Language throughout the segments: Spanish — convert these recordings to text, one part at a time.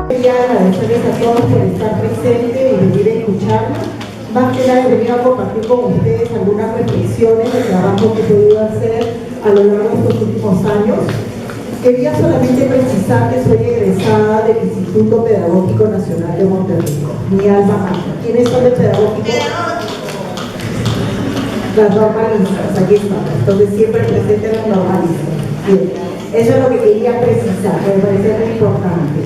Quería agradecerles a todos por estar presentes y venir a escucharnos. Más que nada venir a compartir con ustedes algunas reflexiones del trabajo que he podido hacer a lo largo de estos últimos años. Quería solamente precisar que soy egresada del Instituto Pedagógico Nacional de Monterrico, mi alma mater. ¿Quiénes son de pedagógico? Las normalistas, aquí están. Entonces siempre presenten las normalistas. Bien, eso es lo que quería precisar, que me parece muy importante.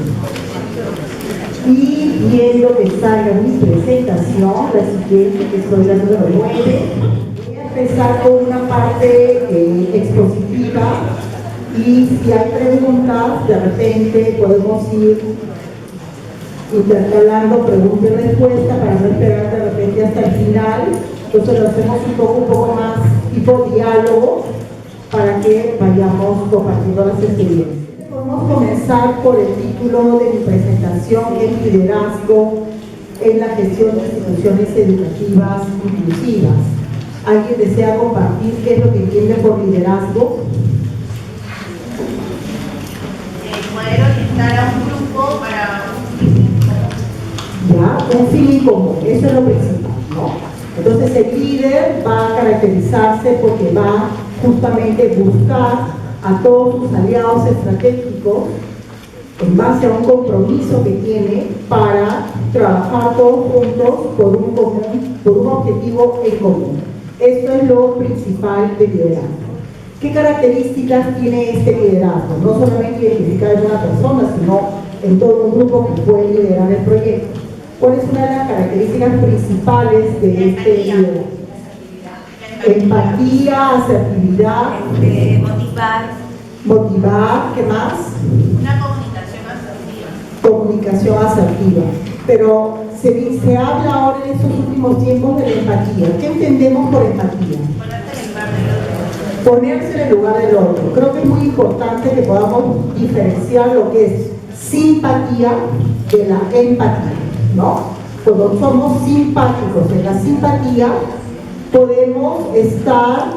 Y viendo que salga mi presentación, la siguiente, que soy la número 9, voy a empezar con una parte expositiva y si hay preguntas, de repente podemos ir intercalando pregunta y respuesta para no esperar de repente hasta el final. Entonces lo hacemos un poco más tipo diálogo para que vayamos compartiendo las experiencias. Podemos comenzar por el título de mi presentación, que es Liderazgo en la gestión de instituciones educativas inclusivas. ¿Alguien desea compartir qué es lo que entiende por liderazgo? Poder orientar a un grupo para un fin en común, eso es lo principal, ¿no? Entonces el líder va a caracterizarse porque va justamente a buscar a todos sus aliados estratégicos en base a un compromiso que tiene para trabajar todos juntos por un objetivo en común. Esto es lo principal del liderazgo. ¿Qué características tiene este liderazgo? No solamente identificar en una persona, sino en todo un grupo que puede liderar el proyecto. ¿Cuál es una de las características principales de este liderazgo? Empatía, asertividad, motivar, ¿qué más? Una comunicación asertiva. Comunicación asertiva. Pero se habla ahora en estos últimos tiempos de la empatía. ¿Qué entendemos por empatía? Ponerse en el lugar del otro. Creo que es muy importante que podamos diferenciar lo que es simpatía de la empatía, ¿no? Cuando somos simpáticos en la simpatía, podemos estar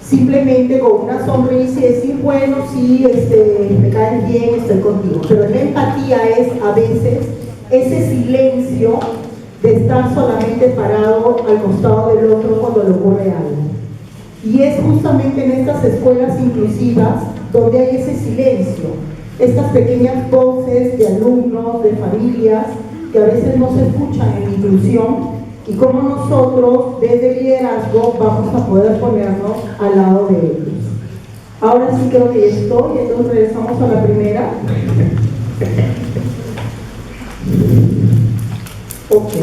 simplemente con una sonrisa y decir, bueno, sí, me caen bien, estoy contigo. Pero la empatía es a veces ese silencio de estar solamente parado al costado del otro cuando le ocurre algo. Y es justamente en estas escuelas inclusivas donde hay ese silencio, estas pequeñas voces de alumnos, de familias, que a veces no se escuchan en inclusión, y cómo nosotros desde el liderazgo vamos a poder ponernos al lado de ellos. Ahora sí creo que ya estoy, entonces regresamos a la primera. Ok,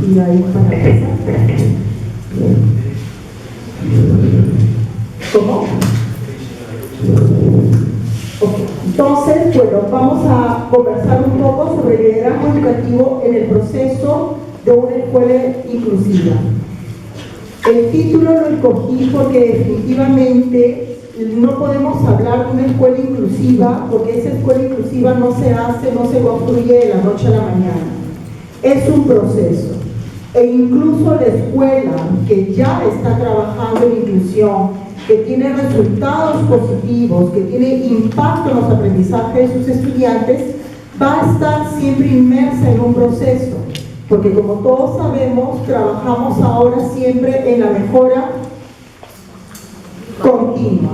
y ahí para empezar. ¿Cómo? Okay. Entonces, bueno, vamos a conversar un poco sobre el liderazgo educativo en el proceso de una escuela inclusiva. El título lo escogí porque definitivamente no podemos hablar de una escuela inclusiva porque esa escuela inclusiva no se hace, no se construye de la noche a la mañana. Es un proceso. E incluso la escuela que ya está trabajando en inclusión, que tiene resultados positivos, que tiene impacto en los aprendizajes de sus estudiantes, va a estar siempre inmersa en un proceso. Porque como todos sabemos, trabajamos ahora siempre en la mejora continua.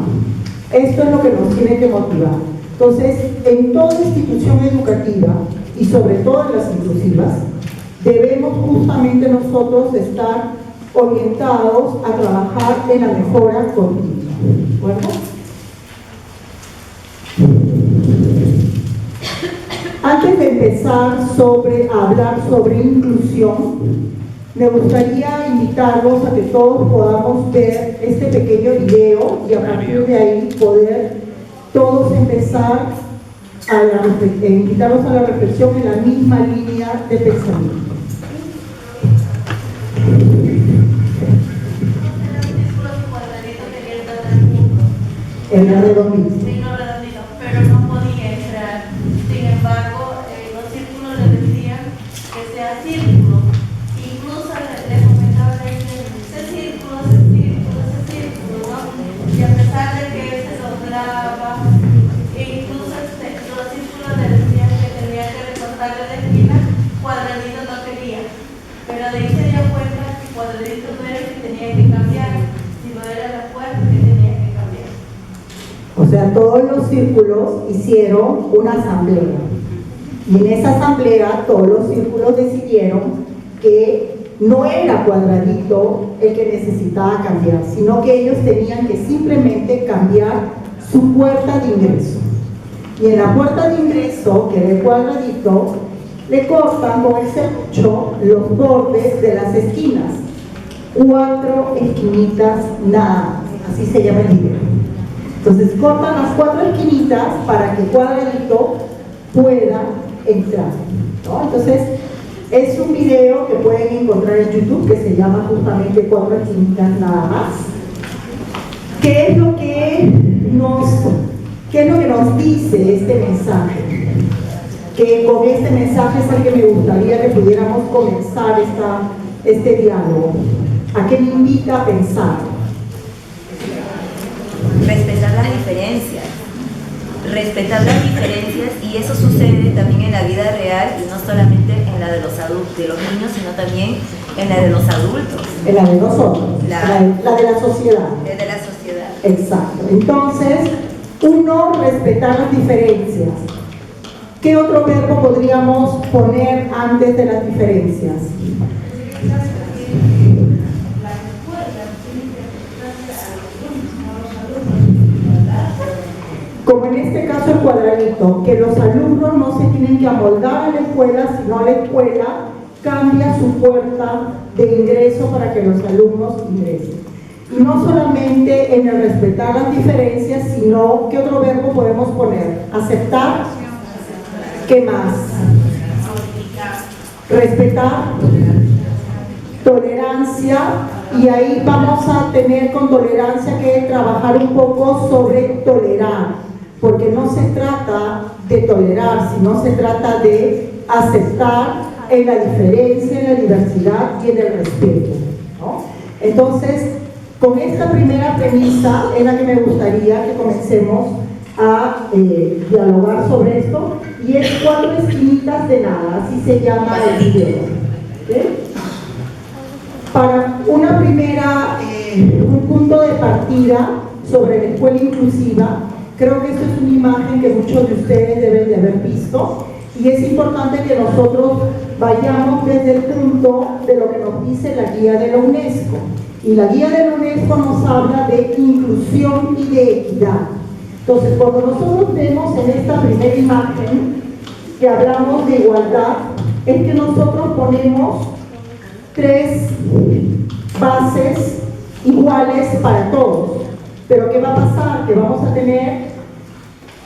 Esto es lo que nos tiene que motivar. Entonces, en toda institución educativa, y sobre todo en las inclusivas, debemos justamente nosotros estar orientados a trabajar en la mejora continua. ¿De acuerdo? Antes de empezar a hablar sobre inclusión, me gustaría invitarlos a que todos podamos ver este pequeño video y a partir de ahí poder todos empezar a invitarlos a la reflexión en la misma línea de pensamiento. En la redondita. Sí, no redondito, pero no podía entrar. Sin embargo, los círculos le decían que sea círculo. Incluso le comentaba ese círculo, ¿no? Y a pesar de que él se doblaba, e incluso los círculos le decían que tenía que recortarle círculos hicieron una asamblea. Y en esa asamblea todos los círculos decidieron que no era Cuadradito el que necesitaba cambiar, sino que ellos tenían que simplemente cambiar su puerta de ingreso. Y en la puerta de ingreso, que era el Cuadradito, le cortan con el serrucho los bordes de las esquinas. 4 esquinitas nada más, así se llama el video. Entonces cortan las 4 esquinitas para que Cuadradito pueda entrar, ¿no? Entonces es un video que pueden encontrar en YouTube que se llama justamente 4 esquinitas nada más. ¿Qué es lo que nos dice este mensaje? Que con este mensaje es el que me gustaría que pudiéramos comenzar este diálogo. ¿A qué me invita a pensar? Respetar las diferencias. Respetar las diferencias, y eso sucede también en la vida real y no solamente en la de los adultos, de los niños, sino también en la de los adultos. En la de nosotros, la de la sociedad. Desde la sociedad. Exacto. Entonces, uno, respetar las diferencias. ¿Qué otro verbo podríamos poner antes de las diferencias? Como en este caso el Cuadradito, que los alumnos no se tienen que amoldar a la escuela, sino la escuela cambia su puerta de ingreso para que los alumnos ingresen. Y no solamente en el respetar las diferencias, sino, ¿qué otro verbo podemos poner? Aceptar. ¿Qué más? Respetar. Tolerancia. Y ahí vamos a tener con tolerancia que trabajar un poco sobre tolerar. Porque no se trata de tolerar, sino se trata de aceptar en la diferencia, en la diversidad y en el respeto, ¿no? Entonces, con esta primera premisa es la que me gustaría que comencemos a dialogar sobre esto, y es 4 esquinitas de nada, así se llama el video. ¿Okay? Para una primera, un punto de partida sobre la escuela inclusiva, creo que esto es una imagen que muchos de ustedes deben de haber visto, y es importante que nosotros vayamos desde el punto de lo que nos dice la guía de la UNESCO. Y la guía de la UNESCO nos habla de inclusión y de equidad. Entonces, cuando nosotros vemos en esta primera imagen que hablamos de igualdad, es que nosotros ponemos 3 bases iguales para todos. Pero ¿qué va a pasar? Que vamos a tener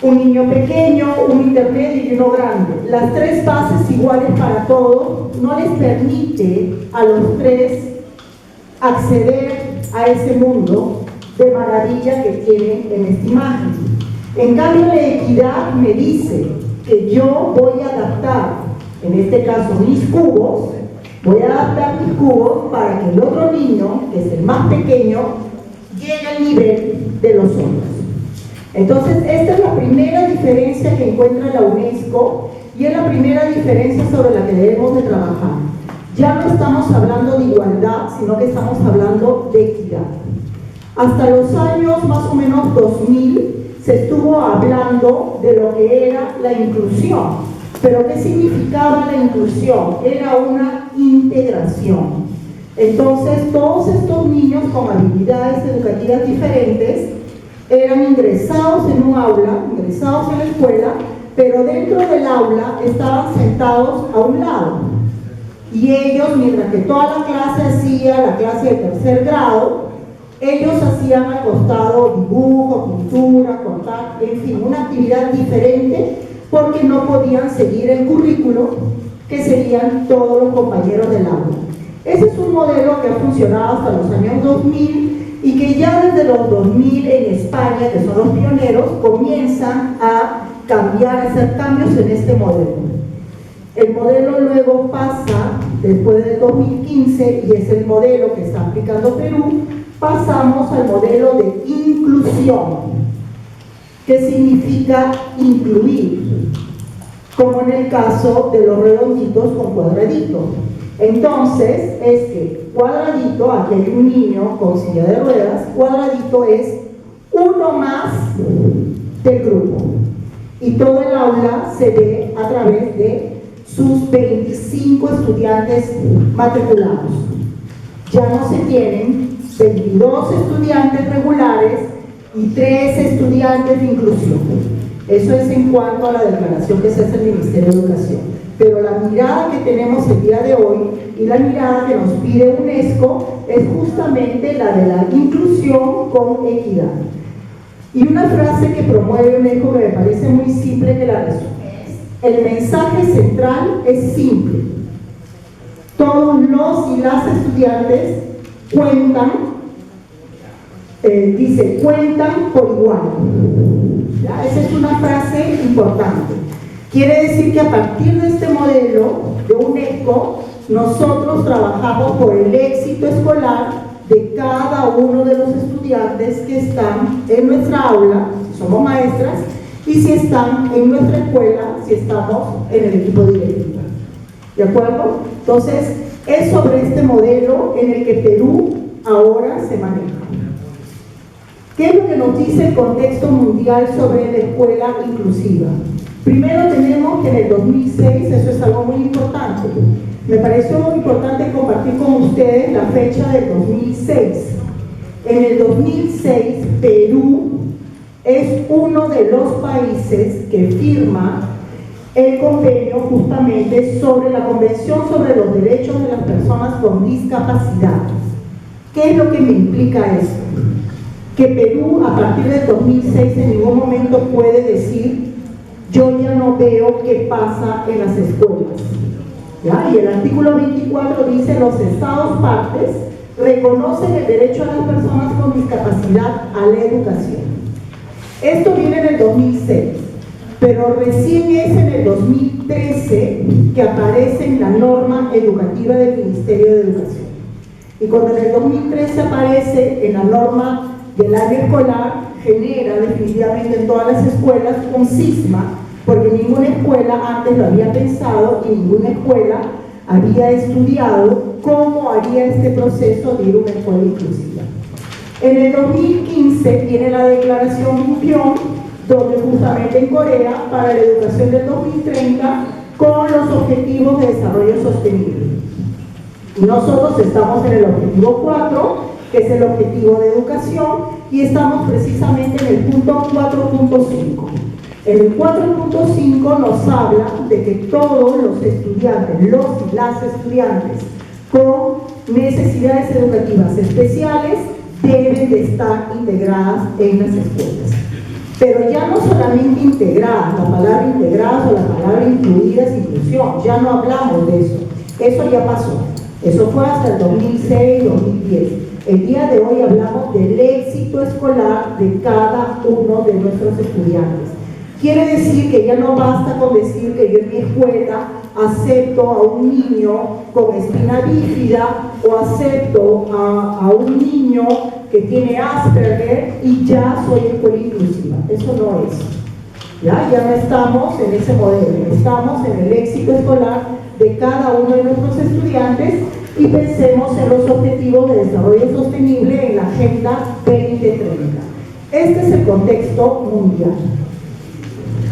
un niño pequeño, un intermedio y uno grande. Las 3 bases iguales para todos no les permite a los 3 acceder a ese mundo de maravilla que tienen en esta imagen. En cambio, la equidad me dice que yo voy a adaptar, en este caso mis cubos, voy a adaptar mis cubos para que el otro niño, que es el más pequeño, llegue al nivel de los otros. Entonces, esta es la primera diferencia que encuentra la UNESCO, y es la primera diferencia sobre la que debemos de trabajar. Ya no estamos hablando de igualdad, sino que estamos hablando de equidad. Hasta los años más o menos 2000 se estuvo hablando de lo que era la inclusión. Pero ¿qué significaba la inclusión? Era una integración. Entonces, todos estos niños con habilidades educativas diferentes eran ingresados en un aula, ingresados en la escuela, pero dentro del aula estaban sentados a un lado. Y ellos, mientras que toda la clase hacía la clase de 3er grado, ellos hacían al costado dibujo, pintura, cortar, en fin, una actividad diferente, porque no podían seguir el currículo que seguían todos los compañeros del aula. Ese es un modelo que ha funcionado hasta los años 2000 y que ya desde los 2000 en España, que son los pioneros, comienzan a cambiar, a hacer cambios en este modelo. El modelo luego pasa, después del 2015, y es el modelo que está aplicando Perú, pasamos al modelo de inclusión, que significa incluir, como en el caso de los redonditos con cuadraditos. Entonces, es que cuadradito, aquí hay un niño con silla de ruedas, cuadradito es uno más del grupo. Y todo el aula se ve a través de sus 25 estudiantes matriculados. Ya no se tienen 22 estudiantes regulares y 3 estudiantes de inclusión. Eso es en cuanto a la declaración que se hace el Ministerio de Educación. Pero la mirada que tenemos el día de hoy y la mirada que nos pide UNESCO es justamente la de la inclusión con equidad. Y una frase que promueve UNESCO que me parece muy simple que la resume es: el mensaje central es simple. Todos los y las estudiantes cuentan, dice, cuentan por igual. ¿Ya? Esa es una frase importante. Quiere decir que a partir de este modelo de UNESCO, nosotros trabajamos por el éxito escolar de cada uno de los estudiantes que están en nuestra aula, si somos maestras, y si están en nuestra escuela, si estamos en el equipo directivo. ¿De acuerdo? Entonces, es sobre este modelo en el que Perú ahora se maneja. ¿Qué es lo que nos dice el contexto mundial sobre la escuela inclusiva? Primero tenemos que en el 2006, eso es algo muy importante, me pareció muy importante compartir con ustedes la fecha del 2006. En el 2006, Perú es uno de los países que firma el convenio justamente sobre la Convención sobre los Derechos de las Personas con Discapacidad. ¿Qué es lo que me implica esto? Que Perú, a partir del 2006, en ningún momento puede decir: yo ya no veo qué pasa en las escuelas. ¿Ya? Y el artículo 24 dice: los estados partes reconocen el derecho a las personas con discapacidad a la educación. Esto viene en el 2006, pero recién es en el 2013 que aparece en la norma educativa del Ministerio de Educación. Y cuando en el 2013 aparece en la norma del año escolar, genera definitivamente en todas las escuelas un cisma, porque ninguna escuela antes lo había pensado y ninguna escuela había estudiado cómo haría este proceso de ir a una escuela inclusiva. En el 2015 viene la declaración Munpion, donde justamente en Corea, para la educación del 2030, con los objetivos de desarrollo sostenible. Y nosotros estamos en el objetivo 4, que es el objetivo de educación, y estamos precisamente en el punto 4.5. En el 4.5 nos habla de que todos los estudiantes, los y las estudiantes con necesidades educativas especiales deben de estar integradas en las escuelas. Pero ya no solamente integradas, la palabra integradas o la palabra incluida es inclusión, ya no hablamos de eso, eso ya pasó, eso fue hasta el 2006-2010. El día de hoy hablamos del éxito escolar de cada uno de nuestros estudiantes. Quiere decir que ya no basta con decir que yo en mi escuela acepto a un niño con espina bífida o acepto a un niño que tiene Asperger y ya soy escuela inclusiva. Eso no es. Ya no estamos en ese modelo, estamos en el éxito escolar de cada uno de nuestros estudiantes y pensemos en los objetivos de desarrollo sostenible en la Agenda 2030. Este es el contexto mundial.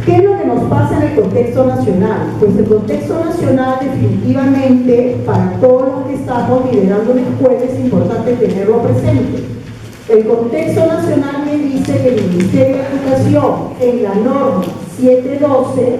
¿Qué es lo que nos pasa en el contexto nacional? Pues el contexto nacional definitivamente para todos los que estamos liderando una escuela es importante tenerlo presente. El contexto nacional me dice que el Ministerio de Educación en la norma 712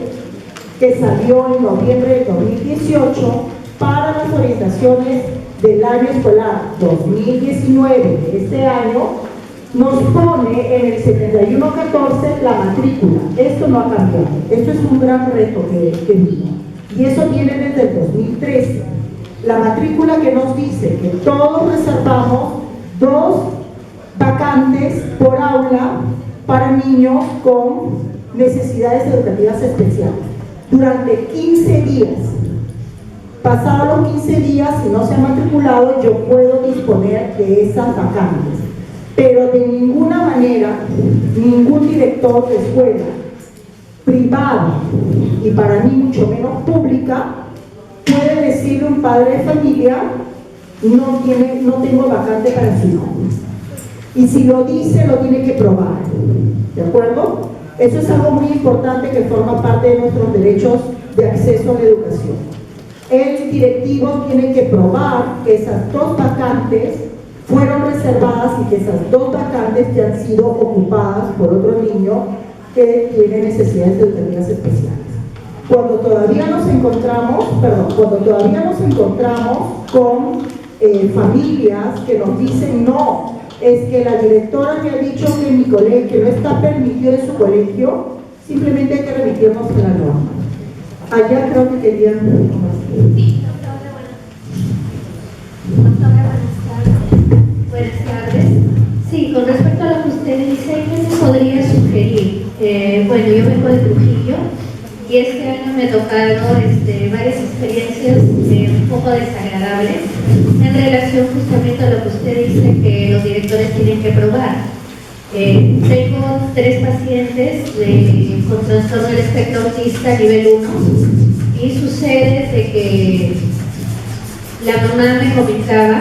que salió en noviembre de 2018 para las orientaciones del año escolar 2019 de este año nos pone en el 7114 la matrícula. Esto no ha cambiado, esto es un gran reto que vino y eso viene desde el 2013. La matrícula que nos dice que todos reservamos 2 vacantes por aula para niños con necesidades educativas especiales durante 15 días. Pasados los 15 días, si no se ha matriculado, yo puedo disponer de esas vacantes. Pero de ninguna manera, ningún director de escuela privada y para mí mucho menos pública puede decirle a un padre de familia no tengo vacante para su hijo. Y si lo dice, lo tiene que probar. ¿De acuerdo? Eso es algo muy importante que forma parte de nuestros derechos de acceso a la educación. El directivo tiene que probar que esas 2 vacantes fueron reservadas y que esas 2 vacantes ya han sido ocupadas por otro niño que tiene necesidades educativas especiales. Cuando todavía nos encontramos con familias que nos dicen no, es que la directora me ha dicho que en mi colegio no está permitido en su colegio, simplemente hay que remitirnos a la norma. Allá creo que querían... Sí, doctora, buenas tardes. Sí, con respecto a lo que usted dice, ¿qué se podría sugerir? Bueno, yo vengo de Trujillo y este año me tocaron varias experiencias un poco desagradables en relación justamente a lo que usted dice que los directores tienen que probar. Tengo 3 pacientes con trastorno del espectro autista nivel 1 y sucede de que la mamá me comentaba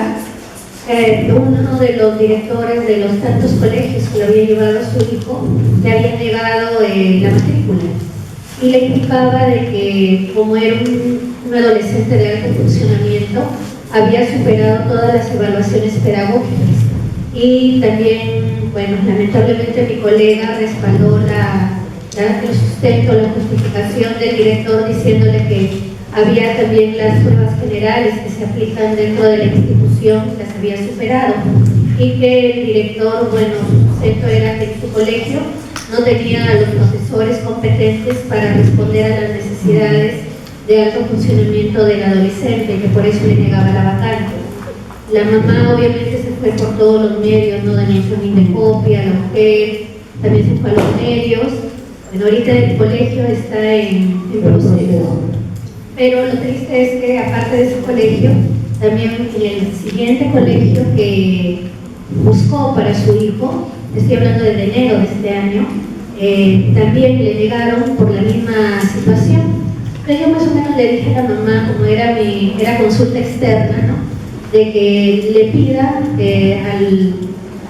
uno de los directores de los tantos colegios que lo había llevado a su hijo le había negado la matrícula y le indicaba de que como era un adolescente de alto funcionamiento había superado todas las evaluaciones pedagógicas y también, bueno, lamentablemente mi colega respaldó el sustento, la justificación del director diciéndole que había también las pruebas generales que se aplican dentro de la institución, las había superado y que el director, bueno, su sustento era que en su colegio no tenía a los profesores competentes para responder a las necesidades de alto funcionamiento del adolescente, que por eso le negaba la vacante. La mamá obviamente se fue por todos los medios, ¿no? Denuncia de copia, la mujer, también se fue a los medios. Bueno, ahorita el colegio está en proceso. Pero lo triste es que aparte de ese colegio, también en el siguiente colegio que buscó para su hijo, estoy hablando de enero de este año, también le negaron por la misma situación. Entonces yo más o menos le dije a la mamá, como era consulta externa, ¿no? De que le pida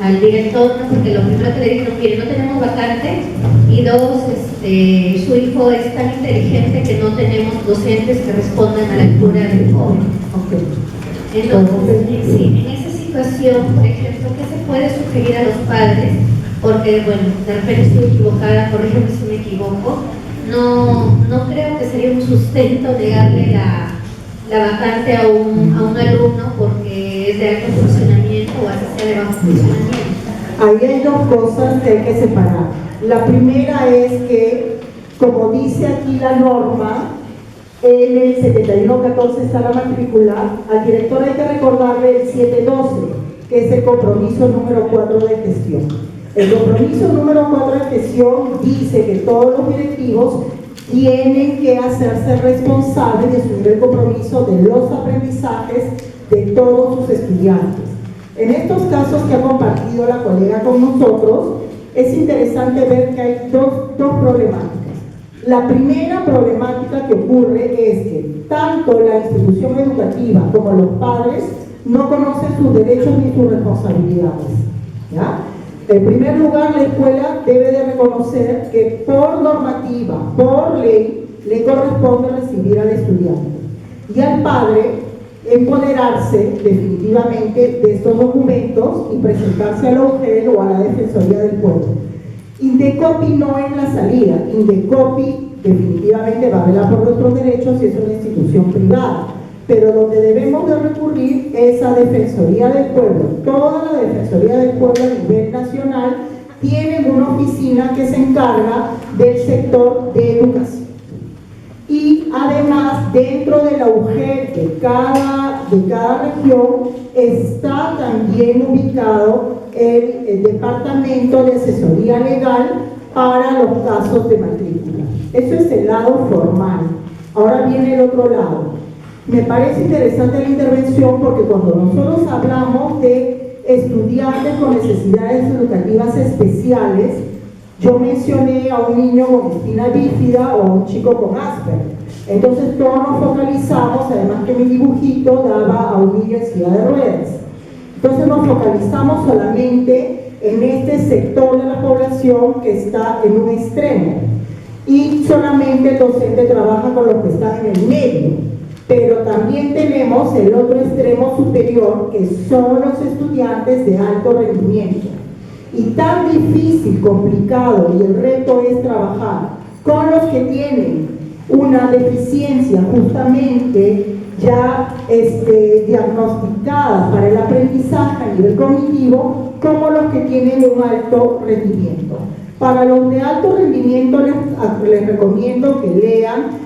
al director, ¿no? Porque lo primero que le dijeron, mire, no tenemos vacante, y 2, su hijo es tan inteligente que no tenemos docentes que respondan a la altura del joven. Entonces, sí, en esa situación, por ejemplo, ¿qué se puede sugerir a los padres? Porque, bueno, de repente estoy equivocada, corrígeme si me equivoco, no creo que sería un sustento negarle la vacante a un alumno porque es de alto funcionamiento o así sea de bajo funcionamiento. Ahí hay 2 cosas que hay que separar. La primera es que, como dice aquí la norma, en el 7114 está la matrícula, al director hay que recordarle el 712, que es el compromiso número 4 de gestión. El compromiso número 4 de gestión dice que todos los directivos tienen que hacerse responsables de asumir el compromiso de los aprendizajes de todos sus estudiantes. En estos casos que ha compartido la colega con nosotros, es interesante ver que hay dos problemáticas. La primera problemática que ocurre es que tanto la institución educativa como los padres no conocen sus derechos ni sus responsabilidades, ¿ya? En primer lugar, la escuela debe de reconocer que por normativa, por ley, le corresponde recibir al estudiante y al padre empoderarse definitivamente de estos documentos y presentarse a la UGEL o a la Defensoría del Pueblo. Indecopi no es la salida. Indecopi definitivamente va a velar por nuestros derechos y es una institución privada, pero donde debemos de recurrir es a Defensoría del Pueblo. Toda la Defensoría del Pueblo a nivel nacional tiene una oficina que se encarga del sector de educación. Y además, dentro de la UGEL de cada región está también ubicado el Departamento de Asesoría Legal para los casos de matrícula. Eso es el lado formal. Ahora viene el otro lado. Me parece interesante la intervención porque cuando nosotros hablamos de estudiantes con necesidades educativas especiales, yo mencioné a un niño con espina bífida o a un chico con Asperger. Entonces todos nos focalizamos, además que mi dibujito daba a un niño en silla de ruedas. Entonces nos focalizamos solamente en este sector de la población que está en un extremo y solamente el docente trabaja con los que están en el medio, pero también tenemos el otro extremo superior que son los estudiantes de alto rendimiento. Y tan difícil, complicado y el reto es trabajar con los que tienen una deficiencia justamente ya diagnosticada para el aprendizaje a nivel cognitivo, como los que tienen un alto rendimiento. Para los de alto rendimiento les recomiendo que lean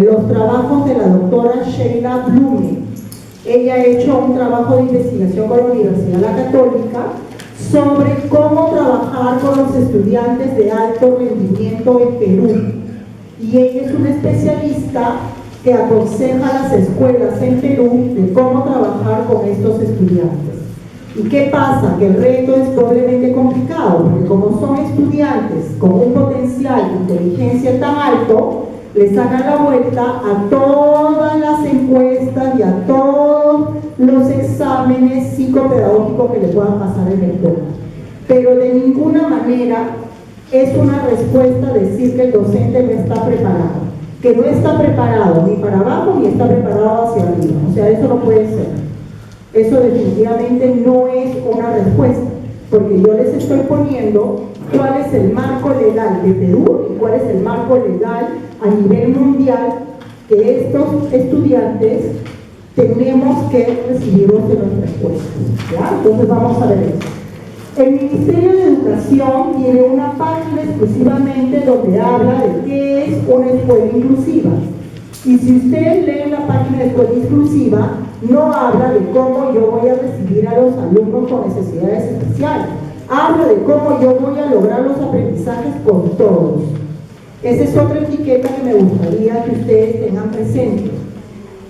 los trabajos de la doctora Sheila Blume. Ella ha hecho un trabajo de investigación con la Universidad La Católica sobre cómo trabajar con los estudiantes de alto rendimiento en Perú. Y ella es una especialista que aconseja a las escuelas en Perú de cómo trabajar con estos estudiantes. ¿Y qué pasa? Que el reto es doblemente complicado, porque como son estudiantes con un potencial de inteligencia tan alto, le sacan la vuelta a todas las encuestas y a todos los exámenes psicopedagógicos que le puedan pasar en el escuela. Pero de ninguna manera es una respuesta decir que el docente no está preparado, que no está preparado ni para abajo ni está preparado hacia arriba. O sea, eso no puede ser. Eso definitivamente no es una respuesta, porque yo les estoy poniendo cuál es el marco legal de Perú y cuál es el marco legal a nivel mundial que estos estudiantes tenemos que recibirlos de nuestra escuela. ¿Ya? Entonces vamos a ver eso. El Ministerio de Educación tiene una página exclusivamente donde habla de qué es una escuela inclusiva. Y si ustedes leen la página de escuela inclusiva, no habla de cómo yo voy a recibir a los alumnos con necesidades especiales. Habla de cómo yo voy a lograr los aprendizajes con todos. Esa es otra etiqueta que me gustaría que ustedes tengan presente.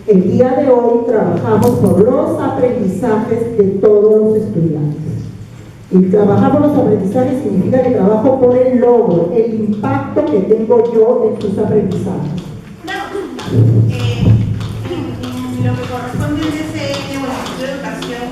El día de hoy trabajamos por los aprendizajes de todos los estudiantes. Y trabajar por los aprendizajes significa que trabajo por el logro, el impacto que tengo yo en sus aprendizajes. Lo que corresponde al DCN o al Instituto de Educación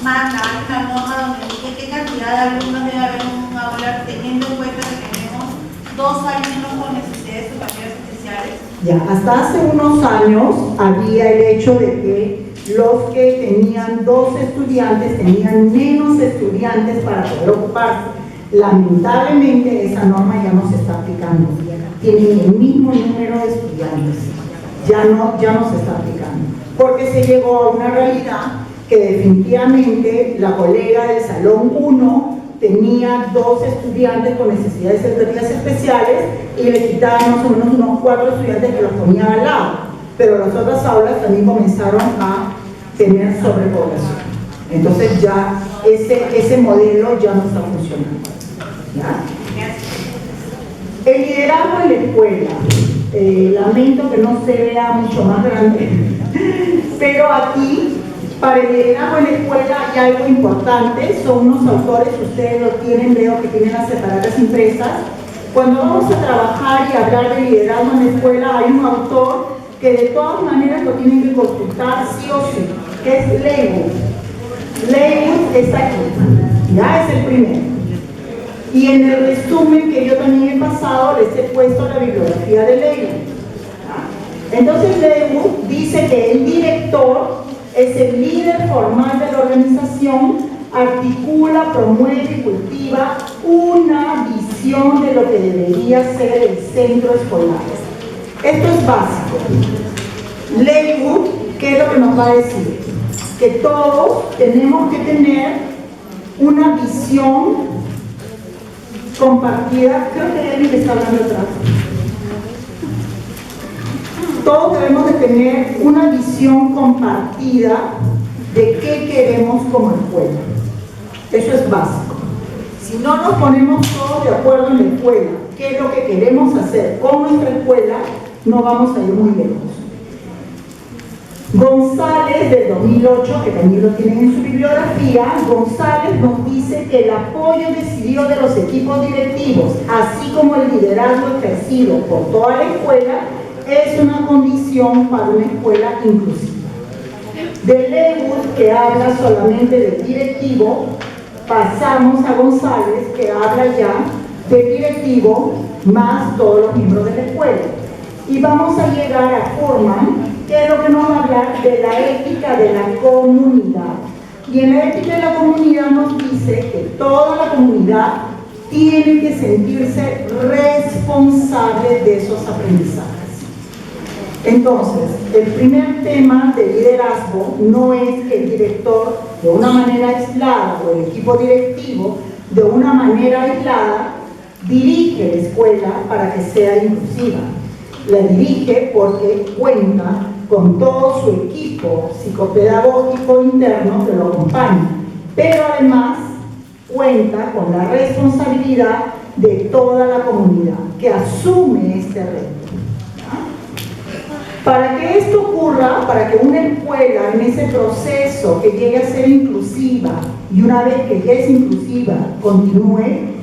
manda una norma donde dice qué cantidad de alumnos debe haber en un aula, teniendo en cuenta que tenemos 2 alumnos con necesidades educativas especiales. Ya, hasta hace unos años había el hecho de que los que tenían 2 estudiantes tenían menos estudiantes para poder ocuparse. Lamentablemente esa norma ya no se está aplicando. Tienen el mismo número de estudiantes. Ya no se está aplicando. Porque se llegó a una realidad que definitivamente la colega del Salón 1 tenía 2 estudiantes con necesidades educativas especiales y le quitaban más o menos unos 4 estudiantes que los ponían al lado. Pero las otras aulas también comenzaron a tener sobrepoblación. Entonces ya ese modelo ya no está funcionando. ¿Ya? El liderazgo en la escuela. Lamento que no se vea mucho más grande, pero aquí, para el liderazgo en la escuela hay algo importante, son unos autores, ustedes lo tienen, veo que tienen las separadas impresas. Cuando vamos a trabajar y hablar de liderazgo en la escuela, hay un autor que de todas maneras lo tienen que consultar sí o sí, que es Leywood. Leywood está aquí, ya es el primero. Y en el resumen que yo también he pasado, les he puesto la bibliografía de Leywood. Entonces Leywood dice que el director es el líder formal de la organización, articula, promueve y cultiva una visión de lo que debería ser el centro escolar. Esto es básico. Leywood, ¿qué es lo que nos va a decir? Que todos tenemos que tener una visión compartida. Creo que hay alguien que está hablando atrás. Todos debemos de tener una visión compartida de qué queremos como escuela. Eso es básico. Si no nos ponemos todos de acuerdo en la escuela, qué es lo que queremos hacer con nuestra escuela, no vamos a ir muy lejos. González, del 2008, que también lo tienen en su bibliografía, González nos dice que el apoyo decidido de los equipos directivos, así como el liderazgo ejercido por toda la escuela, es una condición para una escuela inclusiva. De Leywood, que habla solamente del directivo, pasamos a González, que habla ya del directivo más todos los miembros de la escuela. Y vamos a llegar a Furman, que es lo que nos va a hablar de la ética de la comunidad. Y en la ética de la comunidad nos dice que toda la comunidad tiene que sentirse responsable de esos aprendizajes. Entonces, el primer tema de liderazgo no es que el director, de una manera aislada, o el equipo directivo, de una manera aislada, dirige la escuela para que sea inclusiva. La dirige porque cuenta con todo su equipo psicopedagógico interno que lo acompaña, pero además cuenta con la responsabilidad de toda la comunidad que asume este reto. Para que esto ocurra, para que una escuela en ese proceso que llegue a ser inclusiva y una vez que ya es inclusiva continúe,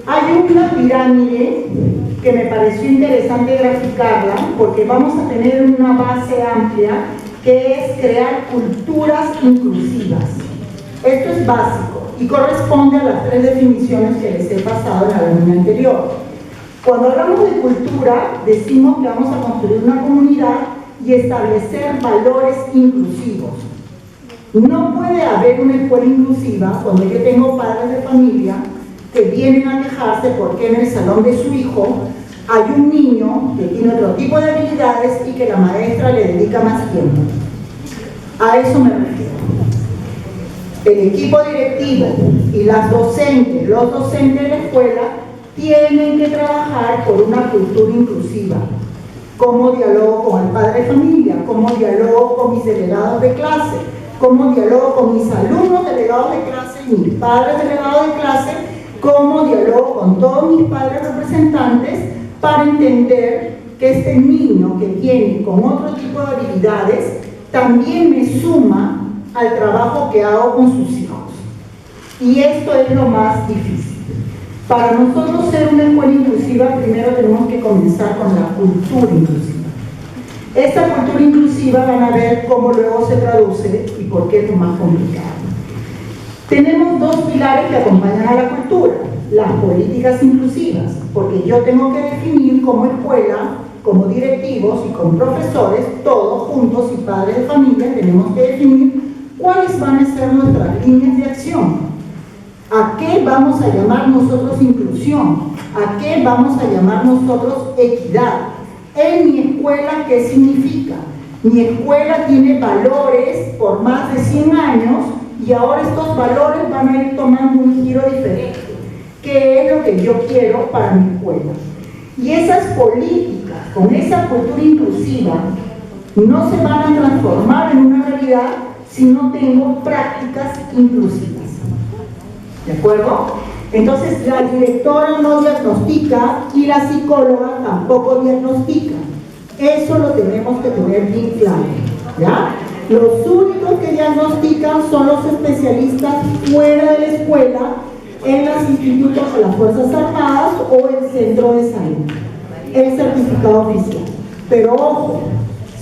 hay una pirámide que me pareció interesante graficarla porque vamos a tener una base amplia que es crear culturas inclusivas. Esto es básico y corresponde a las 3 definiciones que les he pasado en la reunión anterior. Cuando hablamos de cultura, decimos que vamos a construir una comunidad y establecer valores inclusivos. No puede haber una escuela inclusiva cuando yo tengo padres de familia que vienen a quejarse porque en el salón de su hijo hay un niño que tiene otro tipo de habilidades y que la maestra le dedica más tiempo. A eso me refiero. El equipo directivo y las docentes, los docentes de la escuela tienen que trabajar por una cultura inclusiva. Cómo dialogo con el padre de familia, cómo dialogo con mis delegados de clase, cómo dialogo con mis alumnos delegados de clase y mis padres delegados de clase, cómo dialogo con todos mis padres representantes para entender que este niño que viene con otro tipo de habilidades también me suma al trabajo que hago con sus hijos. Y esto es lo más difícil. Para nosotros ser una escuela inclusiva, primero tenemos que comenzar con la cultura inclusiva. Esta cultura inclusiva van a ver cómo luego se traduce y por qué es lo más complicado. Tenemos 2 pilares que acompañan a la cultura: las políticas inclusivas, porque yo tengo que definir como escuela, como directivos y como profesores, todos juntos y padres de familia, tenemos que definir cuáles van a ser nuestras líneas de acción. ¿A qué vamos a llamar nosotros inclusión? ¿A qué vamos a llamar nosotros equidad? En mi escuela, ¿qué significa? Mi escuela tiene valores por más de 100 años y ahora estos valores van a ir tomando un giro diferente. ¿Qué es lo que yo quiero para mi escuela? Y esas políticas, con esa cultura inclusiva, no se van a transformar en una realidad si no tengo prácticas inclusivas. ¿De acuerdo? Entonces, la directora no diagnostica y la psicóloga tampoco diagnostica. Eso lo tenemos que tener bien claro, ¿ya? Los únicos que diagnostican son los especialistas fuera de la escuela, en los institutos de las Fuerzas Armadas o el centro de salud, el certificado oficial. Pero ojo,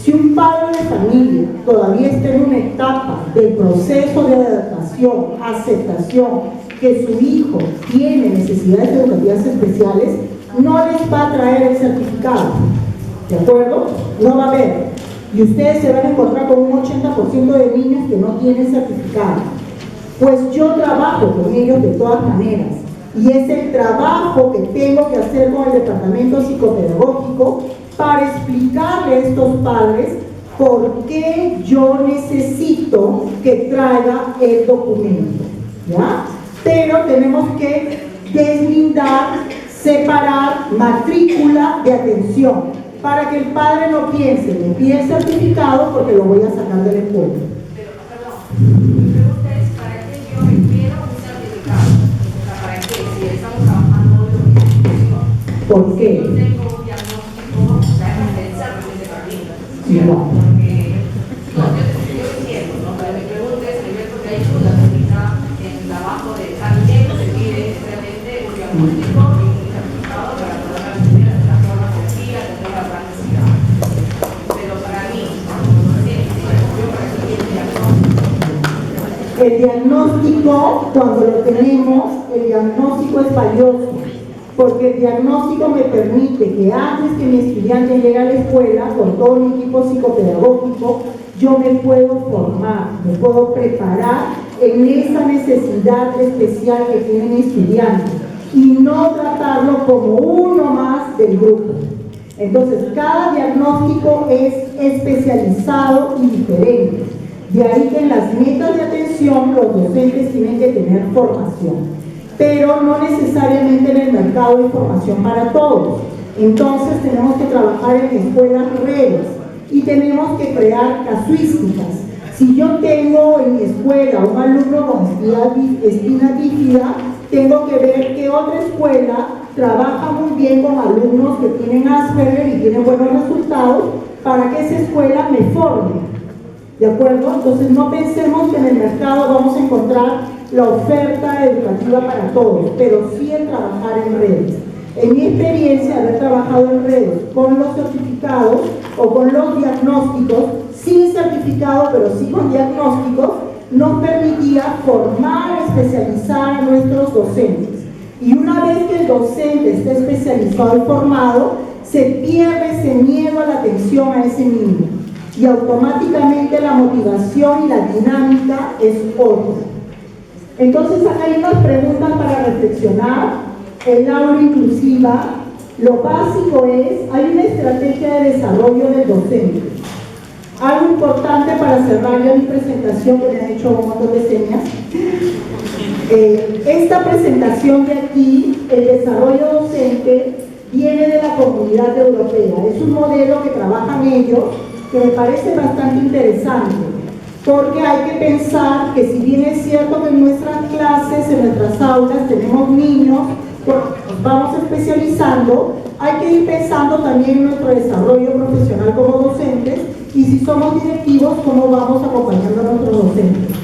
si un padre de familia todavía está en una etapa del proceso de adaptación, aceptación, que su hijo tiene necesidades educativas especiales, no les va a traer el certificado, ¿de acuerdo? No va a haber. Y ustedes se van a encontrar con un 80% de niños que no tienen certificado. Pues yo trabajo con ellos de todas maneras. Y es el trabajo que tengo que hacer con el departamento psicopedagógico para explicarle a estos padres por qué yo necesito que traiga el documento, ¿ya? Pero tenemos que deslindar, separar matrícula de atención para que el padre no piense, me pide el certificado porque lo voy a sacar de la escuela. Pero, perdón, mi pregunta es, ¿para qué yo requiero un certificado? O sea, ¿para qué? Si estamos trabajando en una institución. ¿Por qué? Yo tengo un diagnóstico, o sea, es pensar en ese camino. Igual. Porque, no, yo entiendo, ¿no? Pero mi pregunta es, Alberto, que ayuda ahorita en el trabajo de también se pide realmente un diagnóstico y un certificado para poder acceder a la forma sencilla, tener la practicidad. Pero para mí, no sé, yo para mí el diagnóstico. El diagnóstico, cuando lo tenemos, el diagnóstico es valioso, porque el diagnóstico me permite que antes que mi estudiante llegue a la escuela, con todo mi equipo psicopedagógico, yo me puedo formar, me puedo preparar en esa necesidad especial que tiene mi estudiante y no tratarlo como uno más del grupo. Entonces, cada diagnóstico es especializado y diferente. De ahí que en las metas de atención los docentes tienen que tener formación, pero no necesariamente en el mercado hay formación para todos. Entonces tenemos que trabajar en escuelas redes y tenemos que crear casuísticas. Si yo tengo en mi escuela un alumno con espina bífida, tengo que ver qué otra escuela trabaja muy bien con alumnos que tienen Asperger y tienen buenos resultados para que esa escuela me forme. ¿De acuerdo? Entonces no pensemos que en el mercado vamos a encontrar la oferta educativa para todos, pero sí el trabajar en redes. En mi experiencia, haber trabajado en redes con los certificados o con los diagnósticos, sin certificado, pero sí con diagnósticos, nos permitía formar, especializar a nuestros docentes. Y una vez que el docente esté especializado y formado, se pierde ese miedo a la atención a ese niño. Y automáticamente la motivación y la dinámica es otra. Entonces acá hay unas preguntas para reflexionar. El aula inclusiva, lo básico es, hay una estrategia de desarrollo del docente. Algo importante para cerrar ya mi presentación, que me han hecho un montón de señas. Esta presentación de aquí, el desarrollo docente, viene de la Comunidad Europea. Es un modelo que trabajan ellos, que me parece bastante interesante, porque hay que pensar que si bien es cierto que en nuestras clases, en nuestras aulas tenemos niños, nos vamos especializando, hay que ir pensando también en nuestro desarrollo profesional como docentes, y si somos directivos, cómo vamos acompañando a nuestros docentes.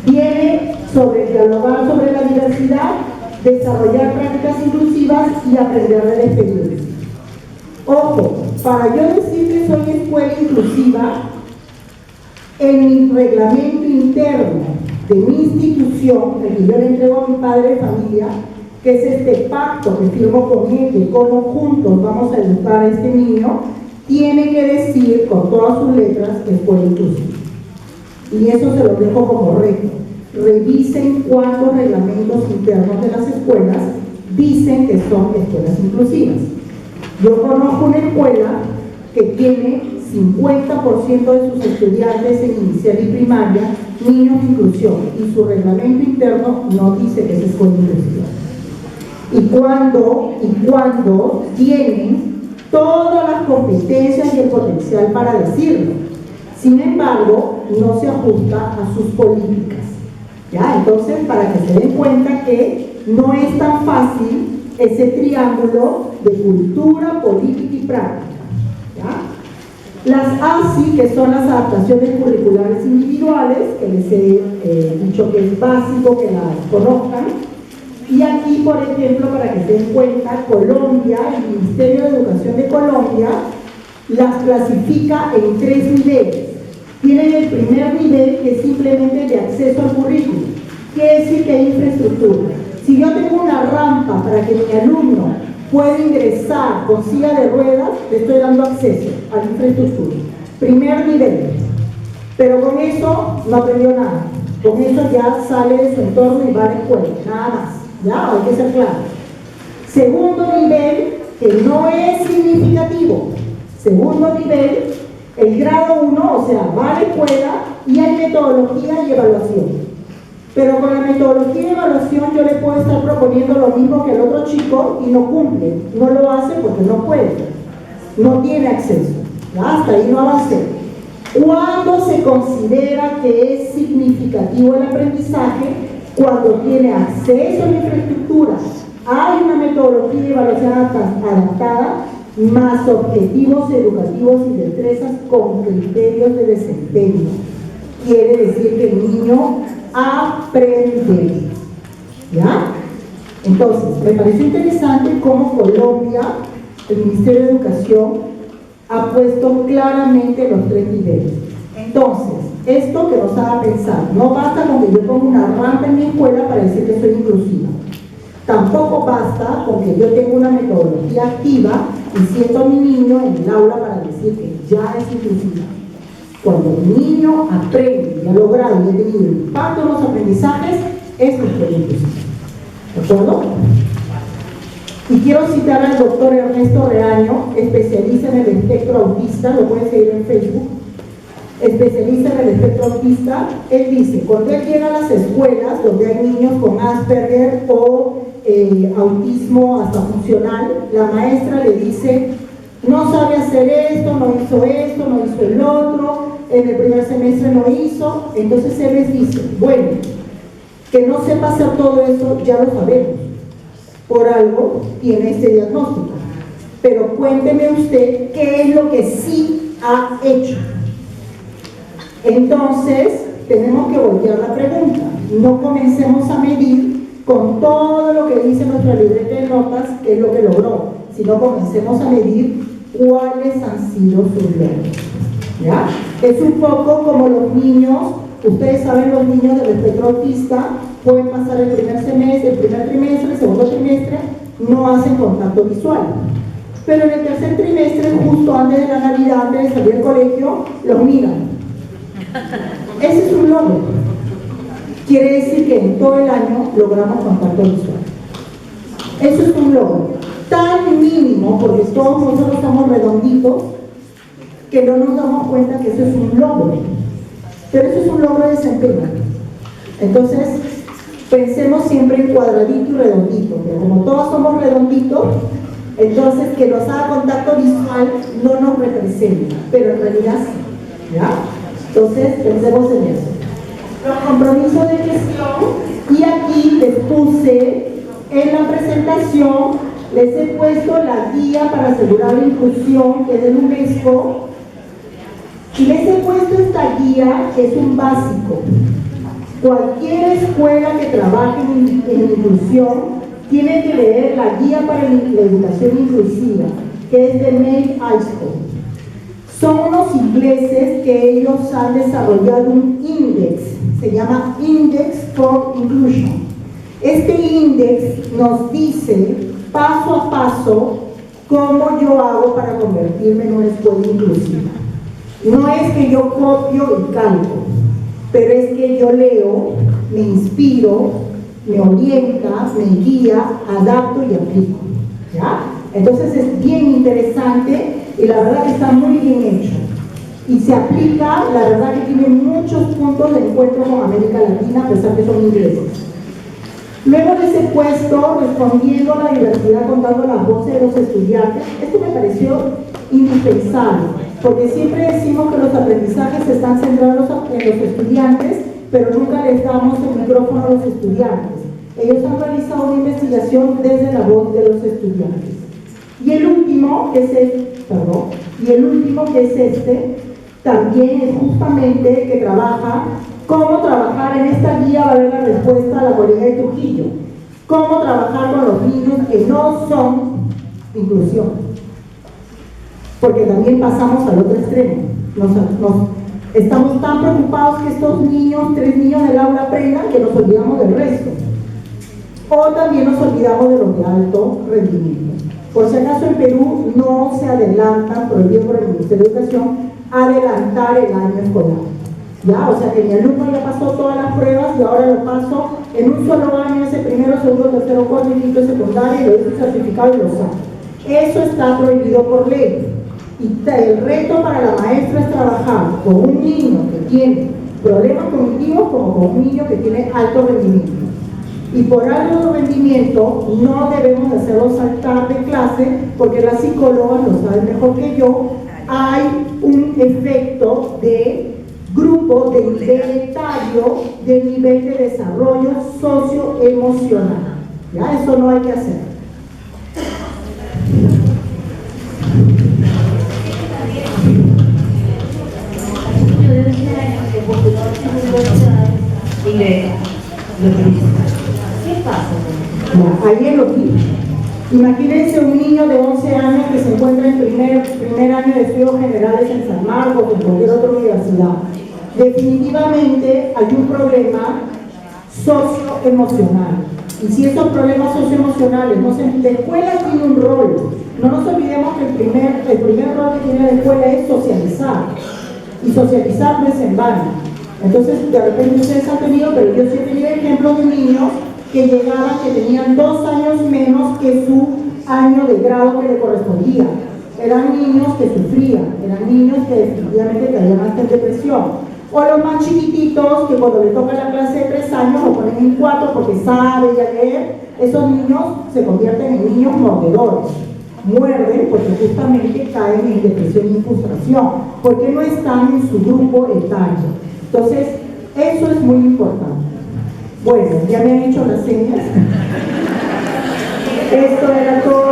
Viene sobre dialogar sobre la diversidad, desarrollar prácticas inclusivas y aprender de la experiencia. Ojo, para yo decir que soy escuela inclusiva, en mi reglamento interno de mi institución, el que yo le entrego a mi padre de familia, que es este pacto que firmo con él, de cómo juntos vamos a educar a este niño, tiene que decir con todas sus letras que escuela inclusiva. Y eso se lo dejo como reto. Revisen cuántos reglamentos internos de las escuelas dicen que son escuelas inclusivas. Yo conozco una escuela que tiene 50% de sus estudiantes en inicial y primaria niños de inclusión, y su reglamento interno no dice que es escuela inclusiva. Y cuando tienen todas las competencias y el potencial para decirlo. Sin embargo, no se ajusta a sus políticas. ¿Ya? Entonces, para que se den cuenta que no es tan fácil ese triángulo de cultura, política y práctica. ¿Ya? Las ASI, que son las adaptaciones curriculares individuales, que les he dicho que es básico que las conozcan. Y aquí, por ejemplo, para que se den cuenta, Colombia, el Ministerio de Educación de Colombia, las clasifica en 3 niveles. Tienen el primer nivel, que es simplemente de acceso al currículum. Quiere decir que hay infraestructura. Si yo tengo una rampa para que mi alumno pueda ingresar con silla de ruedas, le estoy dando acceso a la infraestructura. Primer nivel. Pero con eso no aprendió nada. Con eso ya sale de su entorno y va a la escuela. Nada más. ¿Ya? Hay que ser claro. Segundo nivel, que no es significativo. Segundo nivel, el grado 1, o sea, va a la escuela y hay metodología y evaluación. Pero con la metodología y evaluación yo le puedo estar proponiendo lo mismo que el otro chico y no cumple. No lo hace porque no puede. No tiene acceso. ¿Ya? Hasta ahí no avancé. ¿Cuándo se considera que es significativo el aprendizaje? Cuando tiene acceso a la infraestructura, hay una metodología de evaluación adaptada, más objetivos educativos y destrezas con criterios de desempeño. Quiere decir que el niño aprende. ¿Ya? Entonces, me pareció interesante cómo Colombia, el Ministerio de Educación, ha puesto claramente los 3 niveles. Entonces, esto que nos haga pensar. No basta con que yo ponga una rampa en mi escuela para decir que soy inclusiva. Tampoco basta con que yo tenga una metodología activa y siento a mi niño en el aula para decir que ya es inclusiva. Cuando el niño aprende y ha logrado y ha tenido impacto en los aprendizajes, eso es ser inclusivo. ¿De acuerdo? Y quiero citar al doctor Ernesto Reaño, especialista en el espectro autista, lo pueden seguir en Facebook, especialista en el espectro autista. Él dice, cuando él llega a las escuelas donde hay niños con Asperger o autismo hasta funcional, la maestra le dice, no sabe hacer esto, no hizo el otro, en el primer semestre no hizo. Entonces él les dice, bueno, que no sepa hacer todo eso ya lo sabemos, por algo tiene este diagnóstico, pero cuénteme usted qué es lo que sí ha hecho. Entonces tenemos que voltear la pregunta, no comencemos a medir con todo lo que dice nuestra libreta de notas qué es lo que logró, sino comencemos a medir cuáles han sido sus logros. ¿Ya? Es un poco como los niños, ustedes saben, los niños del espectro autista pueden pasar el primer trimestre, el segundo trimestre, no hacen contacto visual. Pero en el tercer trimestre, justo antes de la Navidad, antes de salir del colegio, los miran. Ese es un logro. Quiere decir que en todo el año logramos contacto visual. Eso es un logro. Tan mínimo, porque todos nosotros somos redonditos, que no nos damos cuenta que eso es un logro. Pero eso es un logro de desempeño. Entonces, pensemos siempre en cuadradito y redondito, que como todos somos redonditos, entonces que nos haga contacto visual no nos representa, pero en realidad sí. ¿Ya? Entonces, pensemos en eso. Los compromisos de gestión, y aquí les puse en la presentación, les he puesto la guía para asegurar la inclusión, que es del UNESCO, y les he puesto esta guía, que es un básico. Cualquier escuela que trabaje en inclusión tiene que leer la guía para la educación inclusiva, que es de May ISCO. Son unos ingleses que ellos han desarrollado un índice, se llama Index for Inclusion. Este índice nos dice paso a paso cómo yo hago para convertirme en una escuela inclusiva. No es que yo copio y calco, pero es que yo leo, me inspiro, me orienta, me guía, adapto y aplico. ¿Ya? Entonces es bien interesante y la verdad que está muy bien hecho. Y se aplica, la verdad que tiene muchos puntos de encuentro con América Latina, a pesar que son ingleses. Luego les he puesto, respondiendo a la diversidad, contando las voces de los estudiantes. Esto me pareció indispensable, porque siempre decimos que los aprendizajes están centrados en los estudiantes, pero nunca les damos el micrófono a los estudiantes. Ellos han realizado una investigación desde la voz de los estudiantes. Y el último, que es este, también es justamente que trabaja cómo trabajar en esta guía, va a ver la respuesta a la colega de Trujillo. Cómo trabajar con los niños que no son inclusión. Porque también pasamos al otro extremo. Estamos tan preocupados que estos niños, 3 niños del aula aprendan, que nos olvidamos del resto. O también nos olvidamos de los de alto rendimiento. Por si acaso en Perú no se adelantan, prohibido por el Ministerio de Educación, adelantar el año escolar. ¿Ya? O sea que mi alumno ya pasó todas las pruebas y ahora lo paso en un solo año, ese primero, segundo, tercero, cuarto y quinto secundario, y le doy su certificado y lo saco. Eso está prohibido por ley. Y el reto para la maestra es trabajar con un niño que tiene problemas cognitivos como con un niño que tiene alto rendimiento. Y por alto rendimiento no debemos hacerlo saltar de clase, porque las psicólogas lo saben mejor que yo, hay un efecto de grupo de nivel etario, de nivel de desarrollo socioemocional. ¿Ya? Eso no hay que hacer. ¿Qué pasa? Ayer lo vi. Imagínense un niño de 11 años que se encuentra en primer año de estudios generales en San Marcos o en cualquier otra universidad. definitivamente hay un problema socioemocional. Y si estos problemas socioemocionales, la escuela tiene un rol. No nos olvidemos que el primer rol que tiene la escuela es socializar. Y socializar no es en vano. Entonces, de repente ustedes han tenido, pero yo sí he tenido ejemplos de niños que llegaban, que tenían 2 años menos que su año de grado que le correspondía. Eran niños que sufrían, eran niños que definitivamente caían hasta en depresión. O los más chiquititos que cuando le toca la clase de 3 años lo ponen en 4 porque sabe ya leer. Esos niños se convierten en niños mordedores. Muerden porque justamente caen en depresión y frustración, porque no están en su grupo etario. Entonces, eso es muy importante. Bueno, ya me han hecho las señas. Esto era todo.